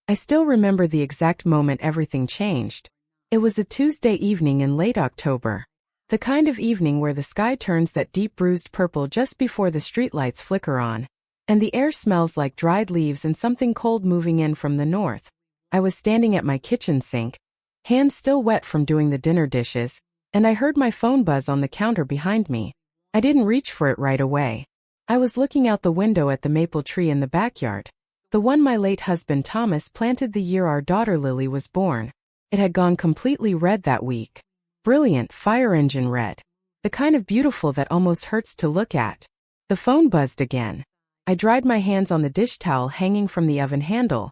I still remember the exact moment everything changed. It was a Tuesday evening in late October. The kind of evening where the sky turns that deep bruised purple just before the streetlights flicker on, and the air smells like dried leaves and something cold moving in from the north. I was standing at my kitchen sink, hands still wet from doing the dinner dishes, and I heard my phone buzz on the counter behind me. I didn't reach for it right away. I was looking out the window at the maple tree in the backyard, the one my late husband Thomas planted the year our daughter Lily was born. It had gone completely red that week. Brilliant fire engine red. The kind of beautiful that almost hurts to look at. The phone buzzed again. I dried my hands on the dish towel hanging from the oven handle,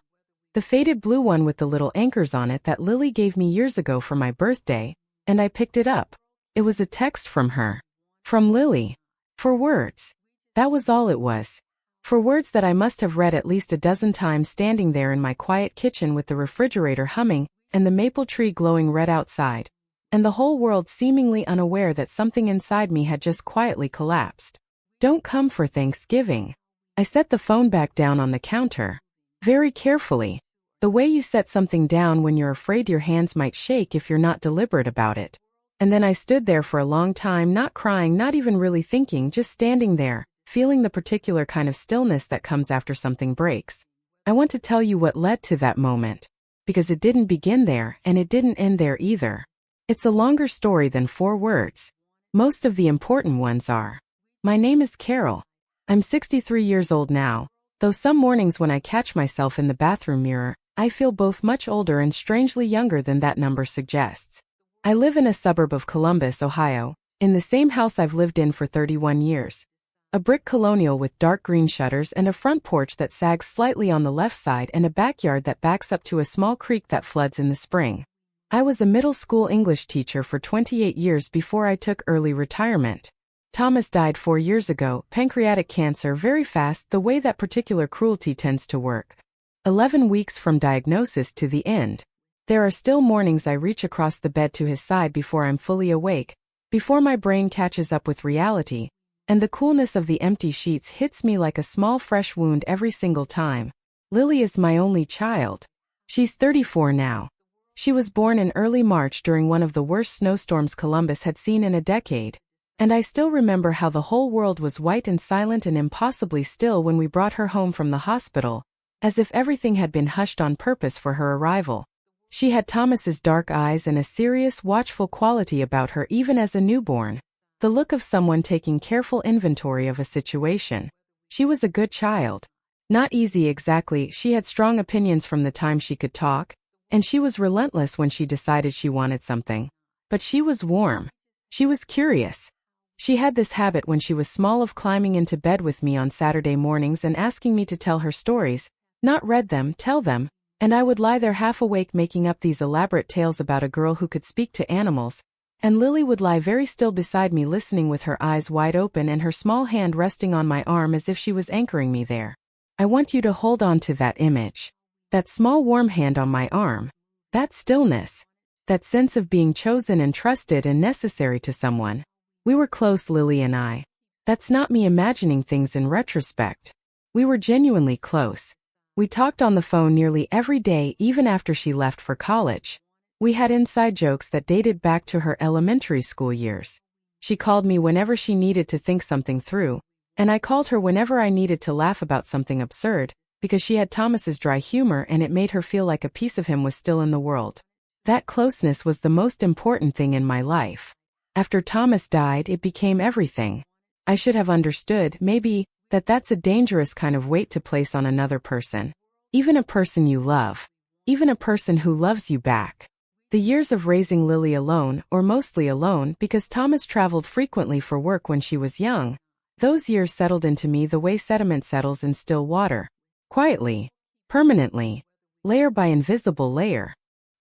the faded blue one with the little anchors on it that Lily gave me years ago for my birthday, and I picked it up. It was a text from her. From Lily. For words. That was all it was. For words that I must have read at least a dozen times standing there in my quiet kitchen with the refrigerator humming and the maple tree glowing red outside, and the whole world seemingly unaware that something inside me had just quietly collapsed. Don't come for Thanksgiving. I set the phone back down on the counter. Very carefully. The way you set something down when you're afraid your hands might shake if you're not deliberate about it. And then I stood there for a long time, not crying, not even really thinking, just standing there, feeling the particular kind of stillness that comes after something breaks. I want to tell you what led to that moment, because it didn't begin there and it didn't end there either. It's a longer story than 4 words. Most of the important ones are. My name is Carol. I'm 63 years old now, though some mornings when I catch myself in the bathroom mirror, I feel both much older and strangely younger than that number suggests. I live in a suburb of Columbus, Ohio, in the same house I've lived in for 31 years. A brick colonial with dark green shutters and a front porch that sags slightly on the left side and a backyard that backs up to a small creek that floods in the spring. I was a middle school English teacher for 28 years before I took early retirement. Thomas died 4 years ago, pancreatic cancer, very fast, the way that particular cruelty tends to work. 11 weeks from diagnosis to the end. There are still mornings I reach across the bed to his side before I'm fully awake, before my brain catches up with reality, and the coolness of the empty sheets hits me like a small fresh wound every single time. Lily is my only child. She's 34 now. She was born in early March during one of the worst snowstorms Columbus had seen in a decade, and I still remember how the whole world was white and silent and impossibly still when we brought her home from the hospital, as if everything had been hushed on purpose for her arrival. She had Thomas's dark eyes and a serious, watchful quality about her even as a newborn. The look of someone taking careful inventory of a situation. She was a good child. Not easy exactly, she had strong opinions from the time she could talk, and she was relentless when she decided she wanted something. But she was warm. She was curious. She had this habit when she was small of climbing into bed with me on Saturday mornings and asking me to tell her stories, not read them, tell them, and I would lie there half awake making up these elaborate tales about a girl who could speak to animals, and Lily would lie very still beside me listening with her eyes wide open and her small hand resting on my arm as if she was anchoring me there. I want you to hold on to that image. That small warm hand on my arm. That stillness. That sense of being chosen and trusted and necessary to someone. We were close, Lily and I. That's not me imagining things in retrospect. We were genuinely close. We talked on the phone nearly every day even after she left for college. We had inside jokes that dated back to her elementary school years. She called me whenever she needed to think something through, and I called her whenever I needed to laugh about something absurd, because she had Thomas's dry humor and it made her feel like a piece of him was still in the world. That closeness was the most important thing in my life. After Thomas died, it became everything. I should have understood, maybe, that that's a dangerous kind of weight to place on another person. Even a person you love. Even a person who loves you back. The years of raising Lily alone, or mostly alone because Thomas traveled frequently for work when she was young, those years settled into me the way sediment settles in still water. Quietly. Permanently. Layer by invisible layer.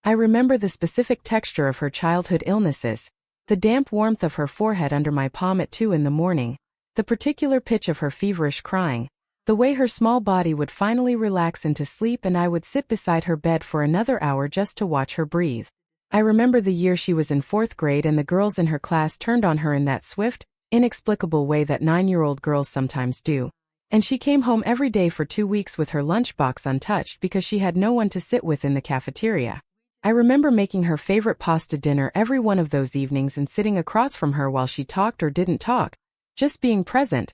I remember the specific texture of her childhood illnesses, the damp warmth of her forehead under my palm at 2 in the morning, the particular pitch of her feverish crying, the way her small body would finally relax into sleep and I would sit beside her bed for another hour just to watch her breathe. I remember the year she was in 4th grade and the girls in her class turned on her in that swift, inexplicable way that 9-year-old girls sometimes do, And she came home every day for 2 weeks with her lunchbox untouched because she had no one to sit with in the cafeteria. I remember making her favorite pasta dinner every one of those evenings and sitting across from her while she talked or didn't talk, just being present,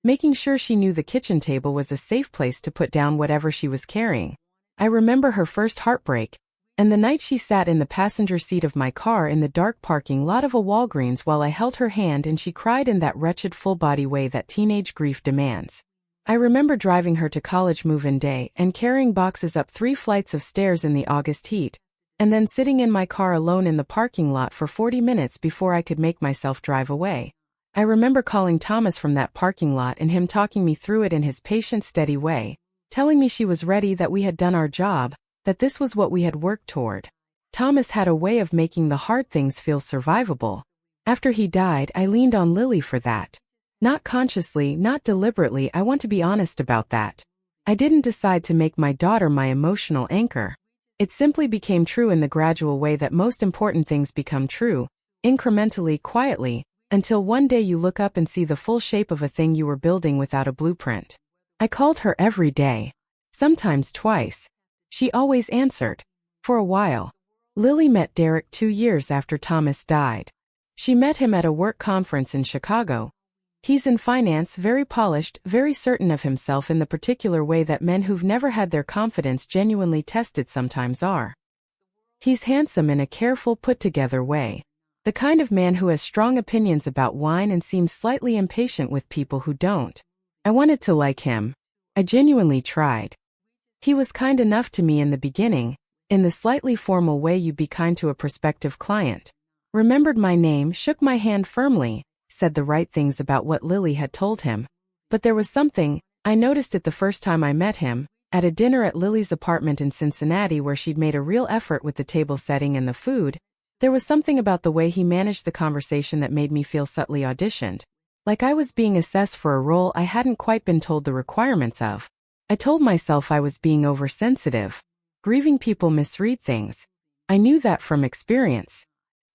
making sure she knew the kitchen table was a safe place to put down whatever she was carrying. I remember her first heartbreak, and the night she sat in the passenger seat of my car in the dark parking lot of a Walgreens while I held her hand and she cried in that wretched full-body way that teenage grief demands. I remember driving her to college move-in day and carrying boxes up 3 flights of stairs in the August heat, and then sitting in my car alone in the parking lot for 40 minutes before I could make myself drive away. I remember calling Thomas from that parking lot and him talking me through it in his patient, steady way, telling me she was ready, that we had done our job, that this was what we had worked toward. Thomas had a way of making the hard things feel survivable. After he died, I leaned on Lily for that. Not consciously, not deliberately, I want to be honest about that. I didn't decide to make my daughter my emotional anchor. It simply became true in the gradual way that most important things become true, incrementally, quietly, until one day you look up and see the full shape of a thing you were building without a blueprint. I called her every day, sometimes twice. She always answered. For a while. Lily met Derek 2 years after Thomas died. She met him at a work conference in Chicago. He's in finance, very polished, very certain of himself in the particular way that men who've never had their confidence genuinely tested sometimes are. He's handsome in a careful, put-together way. The kind of man who has strong opinions about wine and seems slightly impatient with people who don't. I wanted to like him. I genuinely tried. He was kind enough to me in the beginning, in the slightly formal way you'd be kind to a prospective client. Remembered my name, shook my hand firmly, said the right things about what Lily had told him. But there was something, I noticed it the first time I met him, at a dinner at Lily's apartment in Cincinnati where she'd made a real effort with the table setting and the food. There was something about the way he managed the conversation that made me feel subtly auditioned. Like I was being assessed for a role I hadn't quite been told the requirements of. I told myself I was being oversensitive. Grieving people misread things. I knew that from experience.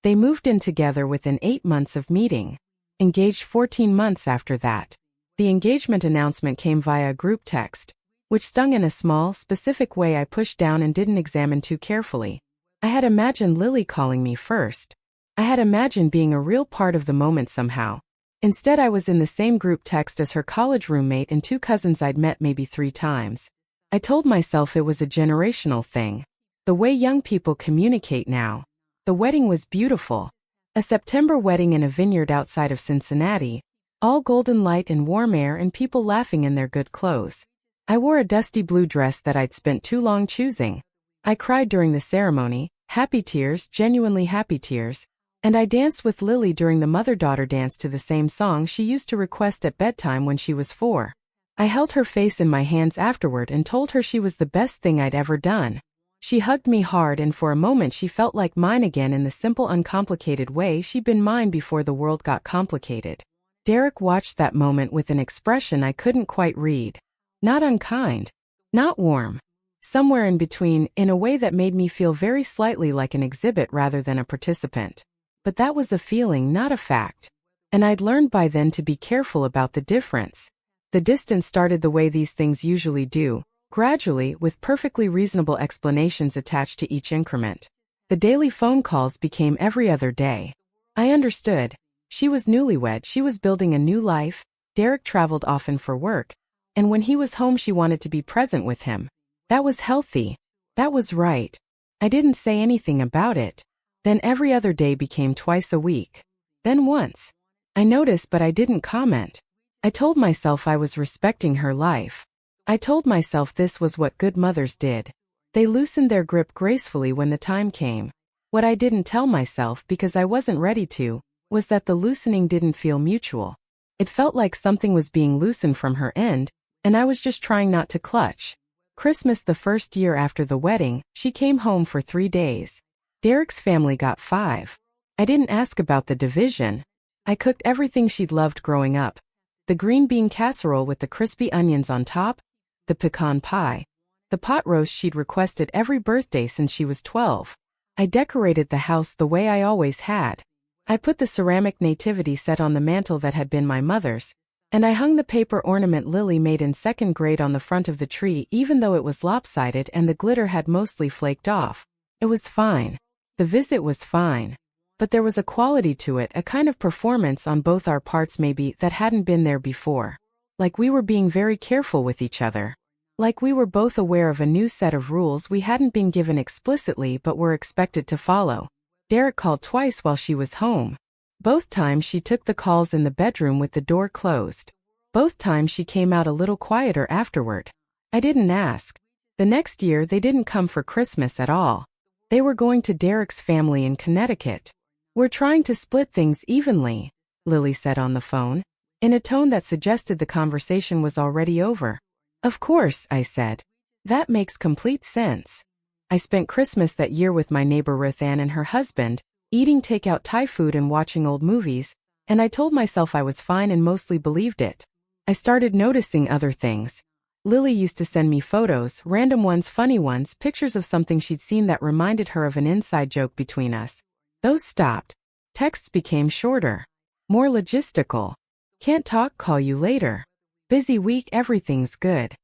They moved in together within 8 months of meeting. Engaged 14 months after that. The engagement announcement came via a group text, which stung in a small, specific way I pushed down and didn't examine too carefully. I had imagined Lily calling me first. I had imagined being a real part of the moment somehow. Instead, I was in the same group text as her college roommate and 2 cousins I'd met maybe 3 times. I told myself it was a generational thing. The way young people communicate now. The wedding was beautiful. A September wedding in a vineyard outside of Cincinnati, all golden light and warm air and people laughing in their good clothes. I wore a dusty blue dress that I'd spent too long choosing. I cried during the ceremony, happy tears, genuinely happy tears, and I danced with Lily during the mother-daughter dance to the same song she used to request at bedtime when she was 4. I held her face in my hands afterward and told her she was the best thing I'd ever done. She hugged me hard and for a moment she felt like mine again in the simple, uncomplicated way she'd been mine before the world got complicated. Derek watched that moment with an expression I couldn't quite read. Not unkind. Not warm. Somewhere in between, in a way that made me feel very slightly like an exhibit rather than a participant. But that was a feeling, not a fact. And I'd learned by then to be careful about the difference. The distance started the way these things usually do. Gradually, with perfectly reasonable explanations attached to each increment. The daily phone calls became every other day. I understood. She was newlywed, she was building a new life. Derek traveled often for work. And when he was home she wanted to be present with him. That was healthy. That was right. I didn't say anything about it. Then every other day became twice a week. Then once. I noticed but I didn't comment. I told myself I was respecting her life. I told myself this was what good mothers did. They loosened their grip gracefully when the time came. What I didn't tell myself, because I wasn't ready to, was that the loosening didn't feel mutual. It felt like something was being loosened from her end, and I was just trying not to clutch. Christmas the first year after the wedding, she came home for 3 days. Derek's family got 5. I didn't ask about the division. I cooked everything she'd loved growing up. The green bean casserole with the crispy onions on top, the pecan pie, the pot roast she'd requested every birthday since she was 12. I decorated the house the way I always had. I put the ceramic nativity set on the mantel that had been my mother's. And I hung the paper ornament Lily made in second grade on the front of the tree even though it was lopsided and the glitter had mostly flaked off. It was fine. The visit was fine. But there was a quality to it, a kind of performance on both our parts maybe that hadn't been there before. Like we were being very careful with each other. Like we were both aware of a new set of rules we hadn't been given explicitly but were expected to follow. Derek called twice while she was home. Both times she took the calls in the bedroom with the door closed. Both times she came out a little quieter afterward. I didn't ask. The next year they didn't come for Christmas at all. They were going to Derek's family in Connecticut. "We're trying to split things evenly," Lily said on the phone, in a tone that suggested the conversation was already over. "Of course," I said. "That makes complete sense." I spent Christmas that year with my neighbor Ruth Ann and her husband, eating takeout Thai food and watching old movies, and I told myself I was fine and mostly believed it. I started noticing other things. Lily used to send me photos, random ones, funny ones, pictures of something she'd seen that reminded her of an inside joke between us. Those stopped. Texts became shorter. More logistical. "Can't talk, call you later. Busy week, everything's good."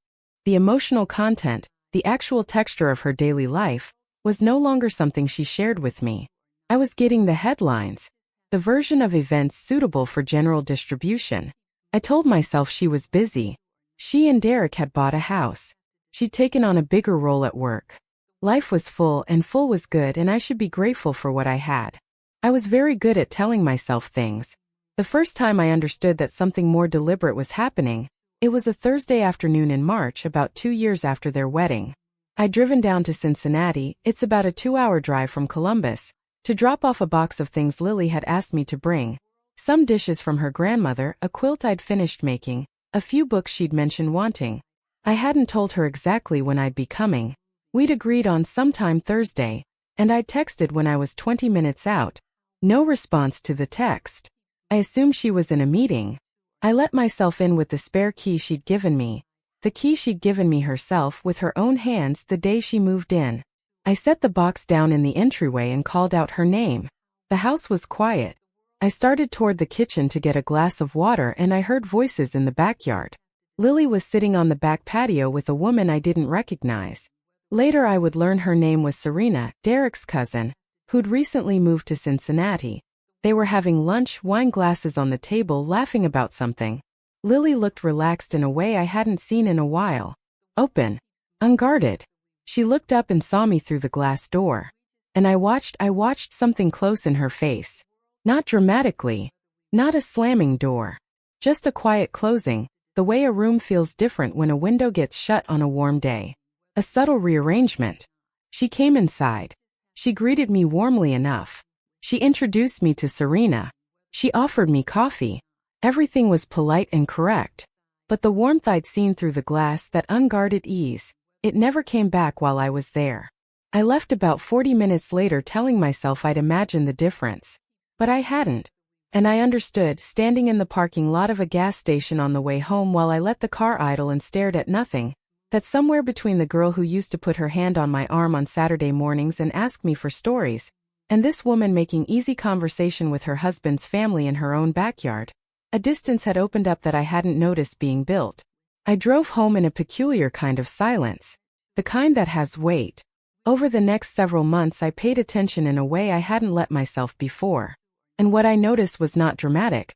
The emotional content, the actual texture of her daily life, was no longer something she shared with me. I was getting the headlines. The version of events suitable for general distribution. I told myself she was busy. She and Derek had bought a house. She'd taken on a bigger role at work. Life was full and full was good and I should be grateful for what I had. I was very good at telling myself things. The first time I understood that something more deliberate was happening, it was a Thursday afternoon in March about 2 years after their wedding. I'd driven down to Cincinnati, it's about a 2-hour drive from Columbus, to drop off a box of things Lily had asked me to bring. Some dishes from her grandmother, a quilt I'd finished making, a few books she'd mentioned wanting. I hadn't told her exactly when I'd be coming. We'd agreed on sometime Thursday, and I'd texted when I was 20 minutes out. No response to the text. I assumed she was in a meeting. I let myself in with the spare key she'd given me. The key she'd given me herself with her own hands the day she moved in. I set the box down in the entryway and called out her name. The house was quiet. I started toward the kitchen to get a glass of water and I heard voices in the backyard. Lily was sitting on the back patio with a woman I didn't recognize. Later I would learn her name was Serena, Derek's cousin, who'd recently moved to Cincinnati. They were having lunch, wine glasses on the table, laughing about something. Lily looked relaxed in a way I hadn't seen in a while. Open. Unguarded. She looked up and saw me through the glass door. And I watched something close in her face. Not dramatically. Not a slamming door. Just a quiet closing, the way a room feels different when a window gets shut on a warm day. A subtle rearrangement. She came inside. She greeted me warmly enough. She introduced me to Serena. She offered me coffee. Everything was polite and correct. But the warmth I'd seen through the glass, that unguarded ease, it never came back while I was there. I left about 40 minutes later telling myself I'd imagined the difference. But I hadn't. And I understood, standing in the parking lot of a gas station on the way home while I let the car idle and stared at nothing, that somewhere between the girl who used to put her hand on my arm on Saturday mornings and ask me for stories, and this woman making easy conversation with her husband's family in her own backyard, a distance had opened up that I hadn't noticed being built. I drove home in a peculiar kind of silence. The kind that has weight. Over the next several months I paid attention in a way I hadn't let myself before. And what I noticed was not dramatic.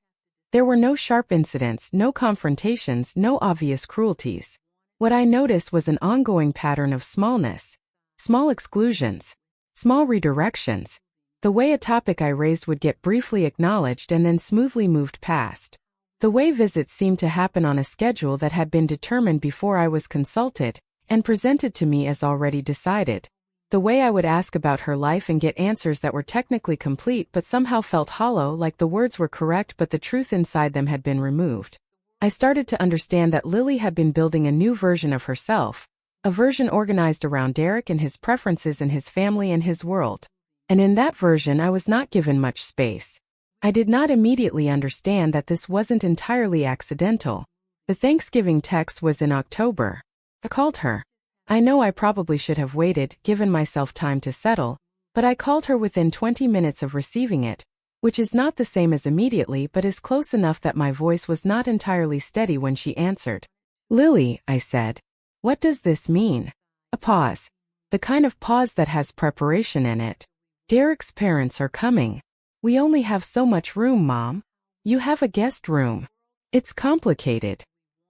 There were no sharp incidents, no confrontations, no obvious cruelties. What I noticed was an ongoing pattern of smallness. Small exclusions. Small redirections. The way a topic I raised would get briefly acknowledged and then smoothly moved past. The way visits seemed to happen on a schedule that had been determined before I was consulted, and presented to me as already decided. The way I would ask about her life and get answers that were technically complete but somehow felt hollow, like the words were correct but the truth inside them had been removed. I started to understand that Lily had been building a new version of herself, a version organized around Derek and his preferences and his family and his world. And in that version I was not given much space. I did not immediately understand that this wasn't entirely accidental. The Thanksgiving text was in October. I called her. I know I probably should have waited, given myself time to settle, but I called her within 20 minutes of receiving it. which is not the same as immediately but is close enough that my voice was not entirely steady when she answered. Lily, I said. What does this mean? A pause. The kind of pause that has preparation in it. Derek's parents are coming. We only have so much room, Mom. You have a guest room. It's complicated.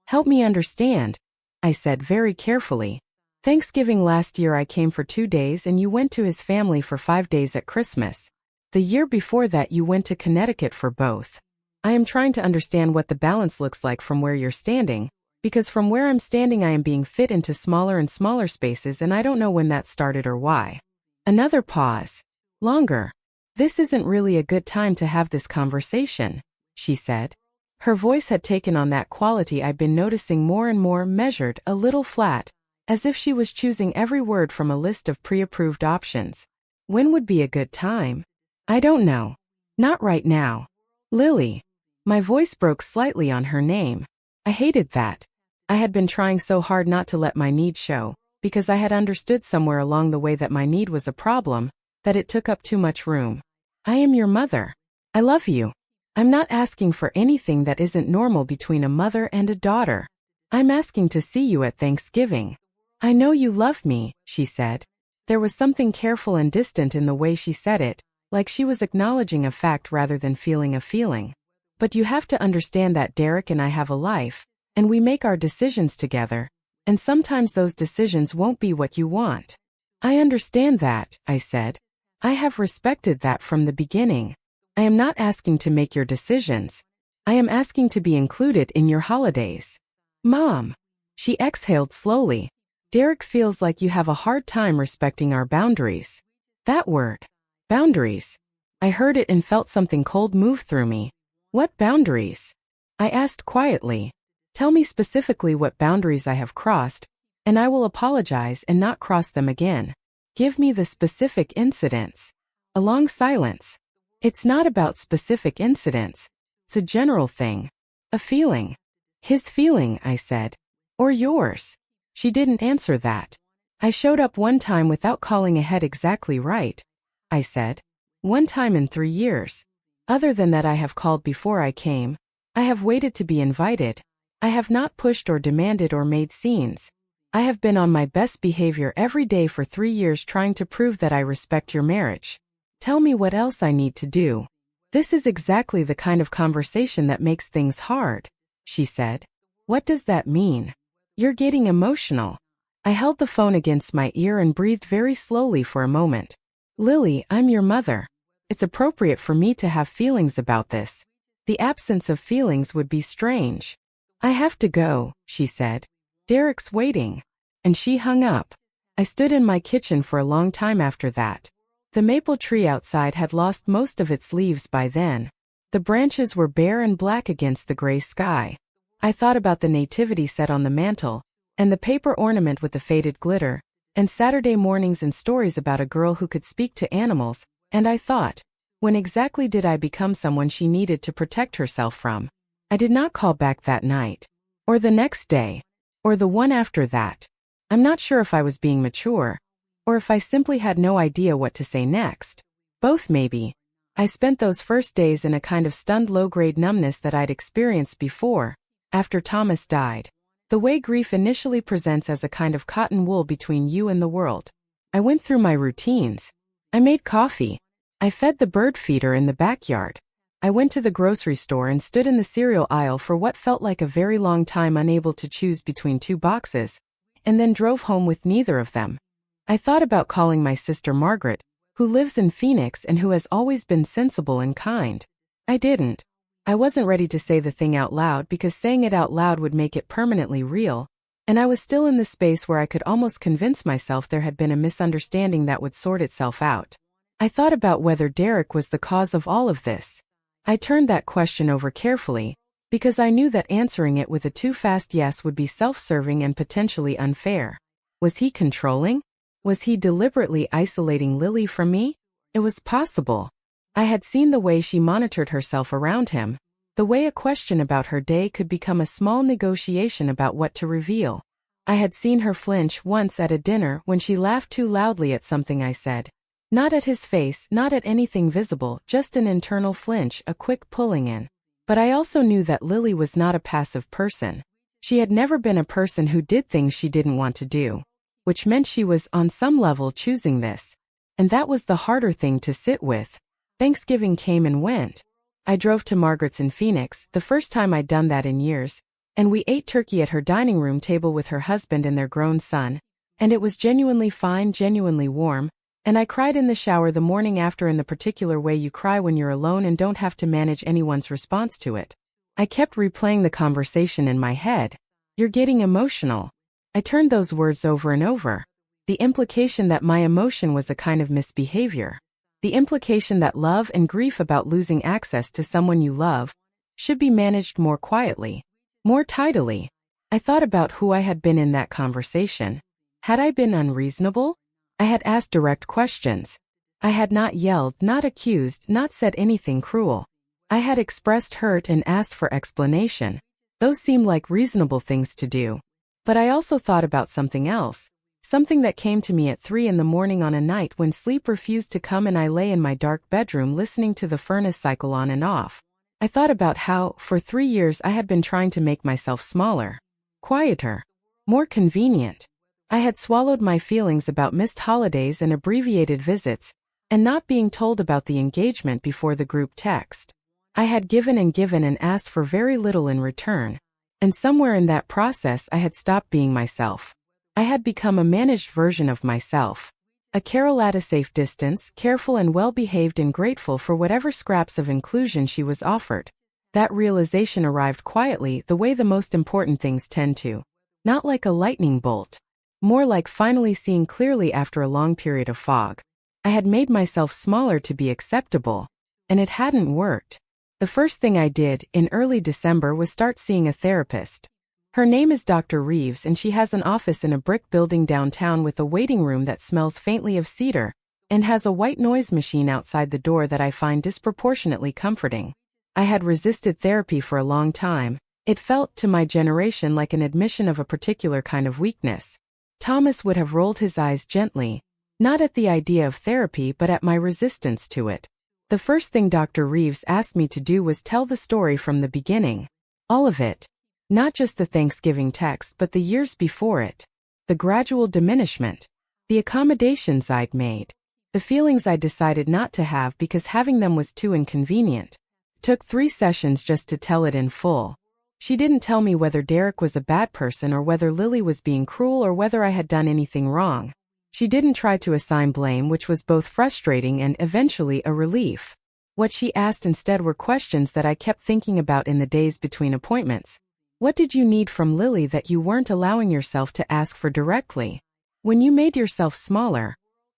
Help me understand, I said very carefully. Thanksgiving last year I came for 2 days and you went to his family for 5 days at Christmas. The year before that you went to Connecticut for both. I am trying to understand what the balance looks like from where you're standing, because from where I'm standing I am being fit into smaller and smaller spaces and I don't know when that started or why. Another pause. Longer. This isn't really a good time to have this conversation, she said. Her voice had taken on that quality I'd been noticing more and more, measured, a little flat, as if she was choosing every word from a list of pre-approved options. When would be a good time? I don't know. Not right now. Lily. My voice broke slightly on her name. I hated that. I had been trying so hard not to let my need show, because I had understood somewhere along the way that my need was a problem, that it took up too much room. I am your mother. I love you. I'm not asking for anything that isn't normal between a mother and a daughter. I'm asking to see you at Thanksgiving. I know you love me, she said. There was something careful and distant in the way she said it, like she was acknowledging a fact rather than feeling a feeling. But you have to understand that Derek and I have a life, and we make our decisions together, and sometimes those decisions won't be what you want. I understand that, I said. I have respected that from the beginning. I am not asking to make your decisions. I am asking to be included in your holidays. Mom. She exhaled slowly. Derek feels like you have a hard time respecting our boundaries. That word. Boundaries. I heard it and felt something cold move through me. What boundaries? I asked quietly. Tell me specifically what boundaries I have crossed, and I will apologize and not cross them again. Give me the specific incidents. A long silence. It's not about specific incidents. It's a general thing. A feeling. His feeling, I said. Or yours. She didn't answer that. I showed up one time without calling ahead exactly right, I said. One time in 3 years. Other than that I have called before I came. I have waited to be invited. I have not pushed or demanded or made scenes. I have been on my best behavior every day for 3 years trying to prove that I respect your marriage. Tell me what else I need to do. This is exactly the kind of conversation that makes things hard, she said. What does that mean? You're getting emotional. I held the phone against my ear and breathed very slowly for a moment. Lily, I'm your mother. It's appropriate for me to have feelings about this. The absence of feelings would be strange. I have to go, she said. Derek's waiting. And she hung up. I stood in my kitchen for a long time after that. The maple tree outside had lost most of its leaves by then. The branches were bare and black against the gray sky. I thought about the nativity set on the mantel, and the paper ornament with the faded glitter, and Saturday mornings and stories about a girl who could speak to animals, and I thought, when exactly did I become someone she needed to protect herself from? I did not call back that night, or the next day, or the one after that. I'm not sure if I was being mature, or if I simply had no idea what to say next. Both maybe. I spent those first days in a kind of stunned low-grade numbness that I'd experienced before, after Thomas died. The way grief initially presents as a kind of cotton wool between you and the world. I went through my routines. I made coffee. I fed the bird feeder in the backyard. I went to the grocery store and stood in the cereal aisle for what felt like a very long time, unable to choose between 2 boxes, and then drove home with neither of them. I thought about calling my sister Margaret, who lives in Phoenix and who has always been sensible and kind. I didn't. I wasn't ready to say the thing out loud because saying it out loud would make it permanently real, and I was still in the space where I could almost convince myself there had been a misunderstanding that would sort itself out. I thought about whether Derek was the cause of all of this. I turned that question over carefully, because I knew that answering it with a too fast yes would be self-serving and potentially unfair. Was he controlling? Was he deliberately isolating Lily from me? It was possible. I had seen the way she monitored herself around him, the way a question about her day could become a small negotiation about what to reveal. I had seen her flinch once at a dinner when she laughed too loudly at something I said. Not at his face, not at anything visible, just an internal flinch, a quick pulling in. But I also knew that Lily was not a passive person. She had never been a person who did things she didn't want to do, which meant she was, on some level, choosing this. And that was the harder thing to sit with. Thanksgiving came and went. I drove to Margaret's in Phoenix, the first time I'd done that in years, and we ate turkey at her dining room table with her husband and their grown son, and it was genuinely fine, genuinely warm, and I cried in the shower the morning after in the particular way you cry when you're alone and don't have to manage anyone's response to it. I kept replaying the conversation in my head. You're getting emotional. I turned those words over and over. The implication that my emotion was a kind of misbehavior. The implication that love and grief about losing access to someone you love should be managed more quietly, more tidily. I thought about who I had been in that conversation. Had I been unreasonable? I had asked direct questions. I had not yelled, not accused, not said anything cruel. I had expressed hurt and asked for explanation. Those seemed like reasonable things to do. But I also thought about something else. Something that came to me at 3 in the morning on a night when sleep refused to come and I lay in my dark bedroom listening to the furnace cycle on and off. I thought about how, for 3 years I had been trying to make myself smaller, quieter, more convenient. I had swallowed my feelings about missed holidays and abbreviated visits, and not being told about the engagement before the group text. I had given and asked for very little in return, and somewhere in that process I had stopped being myself. I had become a managed version of myself. A Carol at a safe distance, careful and well-behaved and grateful for whatever scraps of inclusion she was offered. That realization arrived quietly, the way the most important things tend to. Not like a lightning bolt. More like finally seeing clearly after a long period of fog. I had made myself smaller to be acceptable. And it hadn't worked. The first thing I did, in early December, was start seeing a therapist. Her name is Dr. Reeves and she has an office in a brick building downtown with a waiting room that smells faintly of cedar, and has a white noise machine outside the door that I find disproportionately comforting. I had resisted therapy for a long time. It felt, to my generation, like an admission of a particular kind of weakness. Thomas would have rolled his eyes gently, not at the idea of therapy but at my resistance to it. The first thing Dr. Reeves asked me to do was tell the story from the beginning. All of it. Not just the Thanksgiving text but the years before it. The gradual diminishment. The accommodations I'd made. The feelings I decided not to have because having them was too inconvenient. Took 3 sessions just to tell it in full. She didn't tell me whether Derek was a bad person or whether Lily was being cruel or whether I had done anything wrong. She didn't try to assign blame, which was both frustrating and eventually a relief. What she asked instead were questions that I kept thinking about in the days between appointments. What did you need from Lily that you weren't allowing yourself to ask for directly? When you made yourself smaller,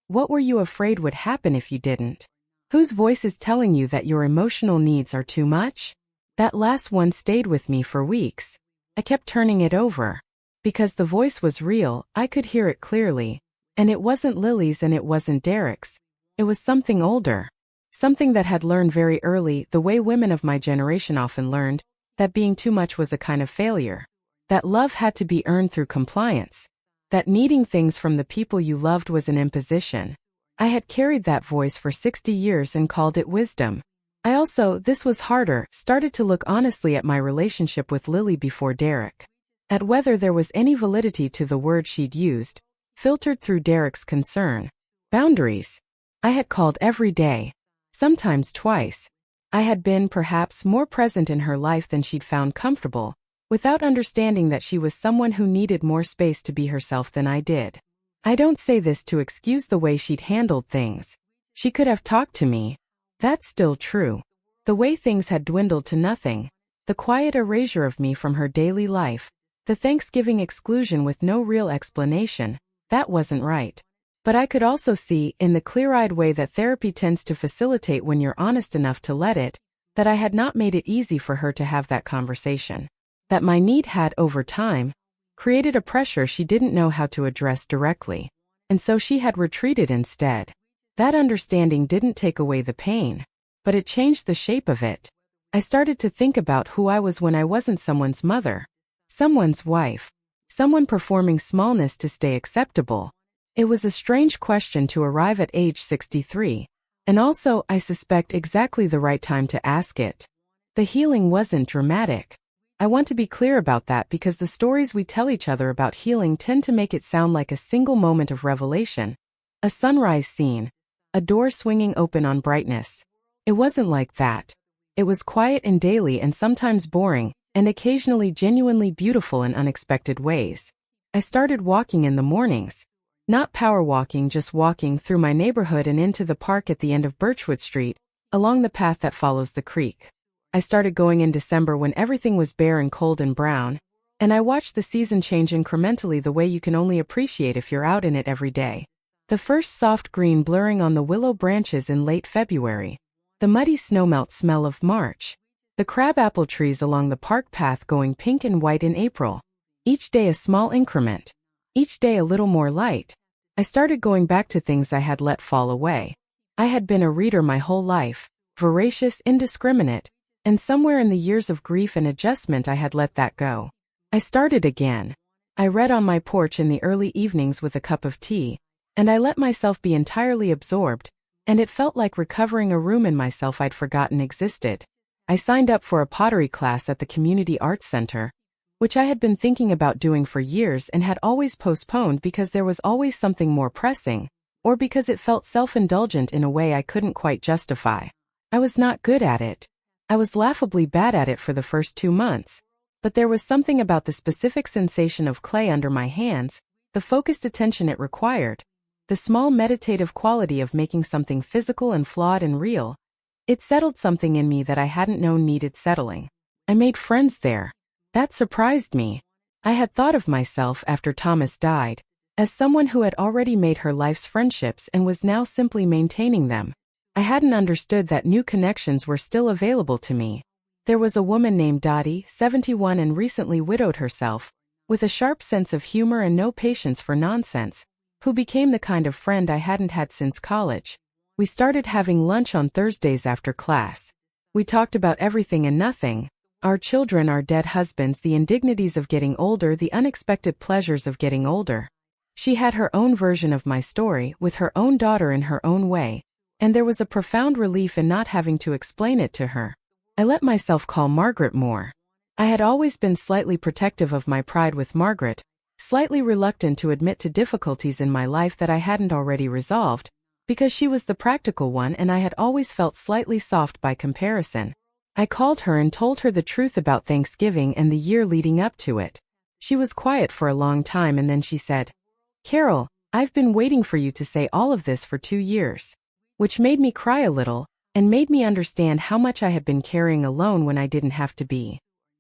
what were you afraid would happen if you didn't? Whose voice is telling you that your emotional needs are too much? That last one stayed with me for weeks. I kept turning it over. Because the voice was real, I could hear it clearly. And it wasn't Lily's and it wasn't Derek's. It was something older. Something that had learned very early, the way women of my generation often learned, that being too much was a kind of failure. That love had to be earned through compliance. That needing things from the people you loved was an imposition. I had carried that voice for 60 years and called it wisdom. I also, this was harder, started to look honestly at my relationship with Lily before Derek. At whether there was any validity to the word she'd used, filtered through Derek's concern. Boundaries. I had called every day. Sometimes twice. I had been, perhaps, more present in her life than she'd found comfortable, without understanding that she was someone who needed more space to be herself than I did. I don't say this to excuse the way she'd handled things. She could have talked to me. That's still true. The way things had dwindled to nothing. The quiet erasure of me from her daily life. The Thanksgiving exclusion with no real explanation. That wasn't right. But I could also see, in the clear-eyed way that therapy tends to facilitate when you're honest enough to let it, that I had not made it easy for her to have that conversation. That my need had, over time, created a pressure she didn't know how to address directly. And so she had retreated instead. That understanding didn't take away the pain, but it changed the shape of it. I started to think about who I was when I wasn't someone's mother, someone's wife, someone performing smallness to stay acceptable. It was a strange question to arrive at age 63, and also, I suspect, exactly the right time to ask it. The healing wasn't dramatic. I want to be clear about that because the stories we tell each other about healing tend to make it sound like a single moment of revelation. A sunrise scene. A door swinging open on brightness. It wasn't like that. It was quiet and daily and sometimes boring, and occasionally genuinely beautiful in unexpected ways. I started walking in the mornings. Not power walking, just walking through my neighborhood and into the park at the end of Birchwood Street, along the path that follows the creek. I started going in December when everything was bare and cold and brown, and I watched the season change incrementally the way you can only appreciate if you're out in it every day. The first soft green blurring on the willow branches in late February. The muddy snowmelt smell of March. The crabapple trees along the park path going pink and white in April. Each day a small increment. Each day a little more light. I started going back to things I had let fall away. I had been a reader my whole life, voracious, indiscriminate, and somewhere in the years of grief and adjustment I had let that go. I started again. I read on my porch in the early evenings with a cup of tea, and I let myself be entirely absorbed, and it felt like recovering a room in myself I'd forgotten existed. I signed up for a pottery class at the Community Arts Center, which I had been thinking about doing for years and had always postponed because there was always something more pressing, or because it felt self-indulgent in a way I couldn't quite justify. I was not good at it. I was laughably bad at it for the first 2 months, but there was something about the specific sensation of clay under my hands, the focused attention it required, the small meditative quality of making something physical and flawed and real. It settled something in me that I hadn't known needed settling. I made friends there. That surprised me. I had thought of myself after Thomas died as someone who had already made her life's friendships and was now simply maintaining them. I hadn't understood that new connections were still available to me. There was a woman named Dottie, 71 and recently widowed herself, with a sharp sense of humor and no patience for nonsense, who became the kind of friend I hadn't had since college. We started having lunch on Thursdays after class. We talked about everything and nothing, our children, our dead husbands, the indignities of getting older, the unexpected pleasures of getting older. She had her own version of my story, with her own daughter in her own way, and there was a profound relief in not having to explain it to her. I let myself call Margaret more. I had always been slightly protective of my pride with Margaret, slightly reluctant to admit to difficulties in my life that I hadn't already resolved, because she was the practical one and I had always felt slightly soft by comparison. I called her and told her the truth about Thanksgiving and the year leading up to it. She was quiet for a long time and then she said, "Carol, I've been waiting for you to say all of this for 2 years." Which made me cry a little, and made me understand how much I had been carrying alone when I didn't have to be.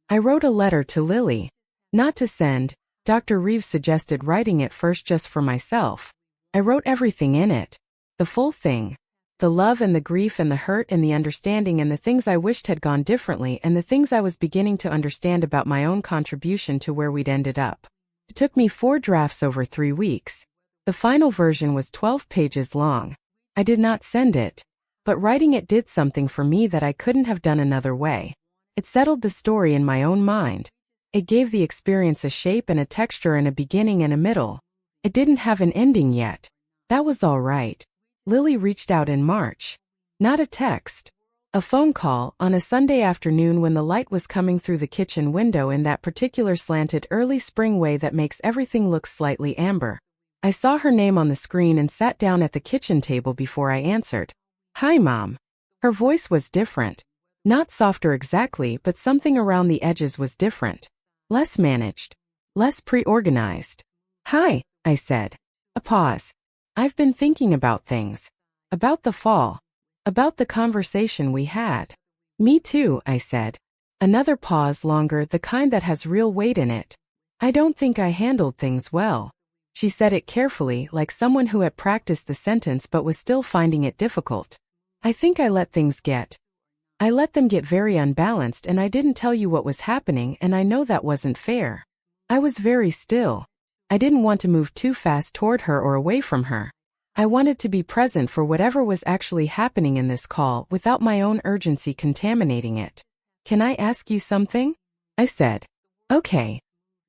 I wrote a letter to Lily. Not to send, Dr. Reeves suggested writing it first just for myself. I wrote everything in it. The full thing. The love and the grief and the hurt and the understanding and the things I wished had gone differently and the things I was beginning to understand about my own contribution to where we'd ended up. It took me 4 drafts over 3 weeks. The final version was 12 pages long. I did not send it, but writing it did something for me that I couldn't have done another way. It settled the story in my own mind. It gave the experience a shape and a texture and a beginning and a middle. It didn't have an ending yet. That was all right. Lily reached out in March. Not a text. A phone call on a Sunday afternoon when the light was coming through the kitchen window in that particular slanted early spring way that makes everything look slightly amber. I saw her name on the screen and sat down at the kitchen table before I answered. "Hi, Mom." Her voice was different. Not softer exactly, but something around the edges was different. Less managed. Less pre-organized. "Hi," I said. A pause. "I've been thinking about things. About the fall. About the conversation we had." "Me too," I said. Another pause, longer, the kind that has real weight in it. "I don't think I handled things well." She said it carefully, like someone who had practiced the sentence but was still finding it difficult. "I think I let them get very unbalanced and I didn't tell you what was happening and I know that wasn't fair. I was very still. I didn't want to move too fast toward her or away from her. I wanted to be present for whatever was actually happening in this call without my own urgency contaminating it. "Can I ask you something?" I said. "Okay."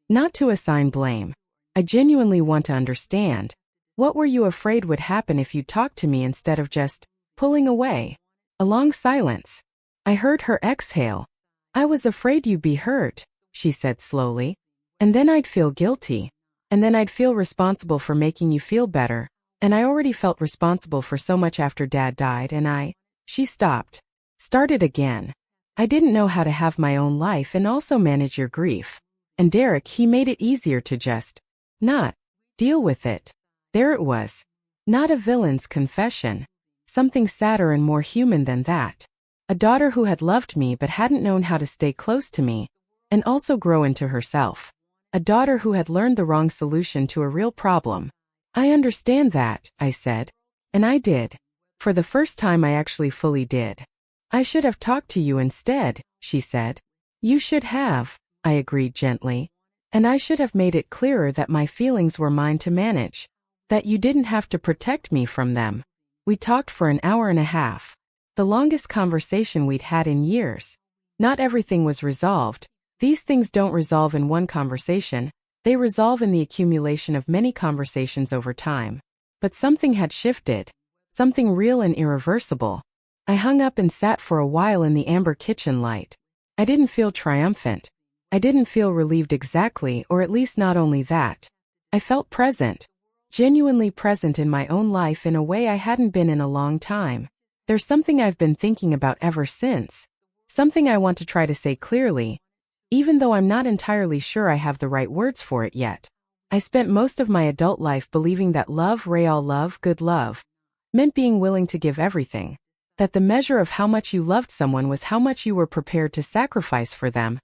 Not to assign blame. I genuinely want to understand. What were you afraid would happen if you talked to me instead of just pulling away? A long silence. I heard her exhale. I was afraid you'd be hurt, she said slowly. And then I'd feel guilty. And then I'd feel responsible for making you feel better. And I already felt responsible for so much after Dad died and She stopped. Started again. I didn't know how to have my own life and also manage your grief. And Derek, he made it easier to just not deal with it. There it was. Not a villain's confession. Something sadder and more human than that. A daughter who had loved me but hadn't known how to stay close to me and also grow into herself. A daughter who had learned the wrong solution to a real problem. I understand that, I said. And I did. For the first time I actually fully did. I should have talked to you instead, she said. You should have, I agreed gently. And I should have made it clearer that my feelings were mine to manage. That you didn't have to protect me from them. We talked for an hour and a half. The longest conversation we'd had in years. Not everything was resolved. These things don't resolve in one conversation. They resolve in the accumulation of many conversations over time. But something had shifted. Something real and irreversible. I hung up and sat for a while in the amber kitchen light. I didn't feel triumphant. I didn't feel relieved exactly, or at least not only that. I felt present. Genuinely present in my own life in a way I hadn't been in a long time. There's something I've been thinking about ever since. Something I want to try to say clearly, even though I'm not entirely sure I have the right words for it yet. I spent most of my adult life believing that love, real love, good love, meant being willing to give everything. That the measure of how much you loved someone was how much you were prepared to sacrifice for them,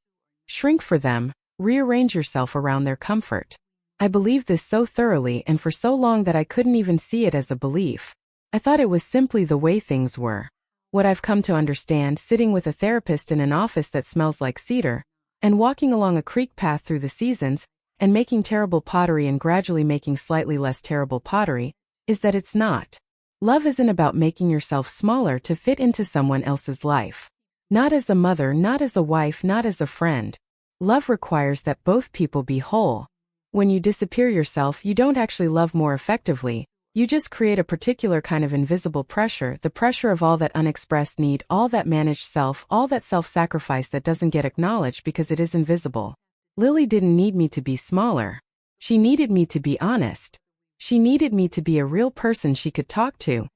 shrink for them, rearrange yourself around their comfort. I believed this so thoroughly and for so long that I couldn't even see it as a belief. I thought it was simply the way things were. What I've come to understand sitting with a therapist in an office that smells like cedar, and walking along a creek path through the seasons, and making terrible pottery and gradually making slightly less terrible pottery, is that it's not. Love isn't about making yourself smaller to fit into someone else's life. Not as a mother, not as a wife, not as a friend. Love requires that both people be whole. When you disappear yourself, you don't actually love more effectively. You just create a particular kind of invisible pressure, the pressure of all that unexpressed need, all that managed self, all that self-sacrifice that doesn't get acknowledged because it is invisible. Lily didn't need me to be smaller. She needed me to be honest. She needed me to be a real person she could talk to,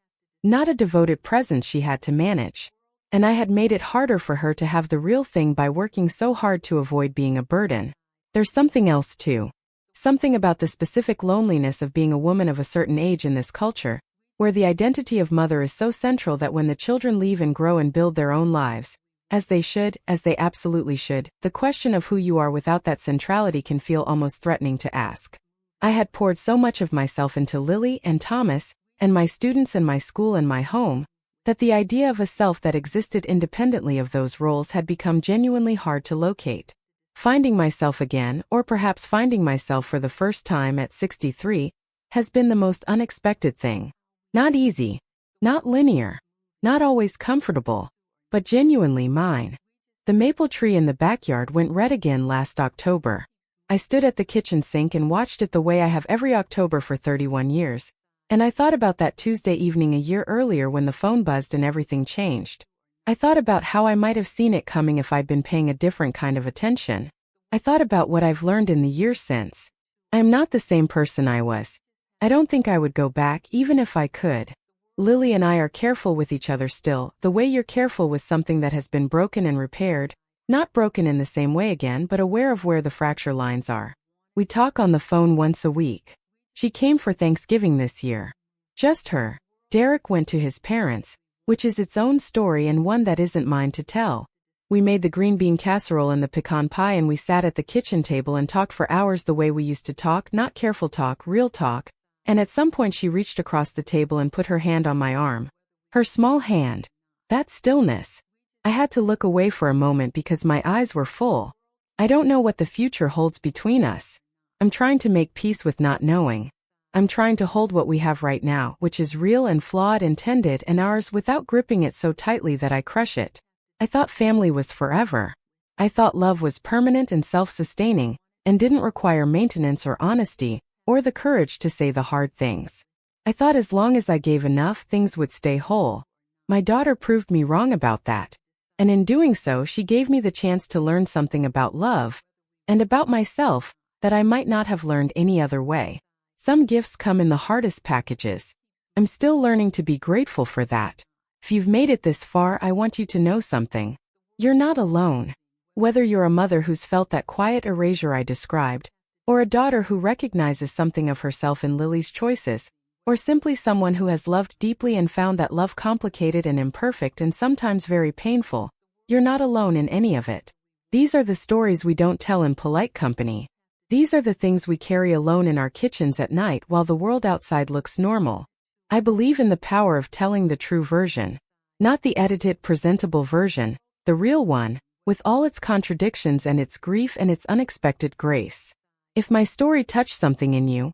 not a devoted presence she had to manage. And I had made it harder for her to have the real thing by working so hard to avoid being a burden. There's something else too. Something about the specific loneliness of being a woman of a certain age in this culture, where the identity of mother is so central that when the children leave and grow and build their own lives, as they should, as they absolutely should, the question of who you are without that centrality can feel almost threatening to ask. I had poured so much of myself into Lily and Thomas, and my students and my school and my home, that the idea of a self that existed independently of those roles had become genuinely hard to locate. Finding myself again, or perhaps finding myself for the first time at 63, has been the most unexpected thing. Not easy, not linear, not always comfortable, but genuinely mine. The maple tree in the backyard went red again last October. I stood at the kitchen sink and watched it the way I have every October for 31 years, and I thought about that Tuesday evening a year earlier when the phone buzzed and everything changed. I thought about how I might have seen it coming if I'd been paying a different kind of attention. I thought about what I've learned in the years since. I am not the same person I was. I don't think I would go back even if I could. Lily and I are careful with each other still, the way you're careful with something that has been broken and repaired, not broken in the same way again but aware of where the fracture lines are. We talk on the phone once a week. She came for Thanksgiving this year. Just her. Derek went to his parents, which is its own story and one that isn't mine to tell. We made the green bean casserole and the pecan pie and we sat at the kitchen table and talked for hours the way we used to talk, not careful talk, real talk, and at some point she reached across the table and put her hand on my arm. Her small hand. That stillness. I had to look away for a moment because my eyes were full. I don't know what the future holds between us. I'm trying to make peace with not knowing. I'm trying to hold what we have right now, which is real and flawed and tended and ours without gripping it so tightly that I crush it. I thought family was forever. I thought love was permanent and self-sustaining, and didn't require maintenance or honesty, or the courage to say the hard things. I thought as long as I gave enough, things would stay whole. My daughter proved me wrong about that. And in doing so, she gave me the chance to learn something about love and about myself that I might not have learned any other way. Some gifts come in the hardest packages. I'm still learning to be grateful for that. If you've made it this far, I want you to know something. You're not alone. Whether you're a mother who's felt that quiet erasure I described, or a daughter who recognizes something of herself in Lily's choices, or simply someone who has loved deeply and found that love complicated and imperfect and sometimes very painful, you're not alone in any of it. These are the stories we don't tell in polite company. These are the things we carry alone in our kitchens at night while the world outside looks normal. I believe in the power of telling the true version. Not the edited, presentable version, the real one, with all its contradictions and its grief and its unexpected grace. If my story touched something in you,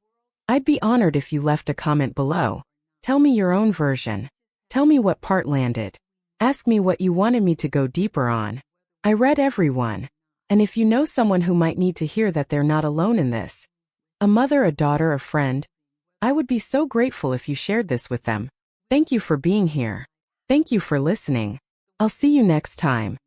I'd be honored if you left a comment below. Tell me your own version. Tell me what part landed. Ask me what you wanted me to go deeper on. I read every one. And if you know someone who might need to hear that they're not alone in this, a mother, a daughter, a friend, I would be so grateful if you shared this with them. Thank you for being here. Thank you for listening. I'll see you next time.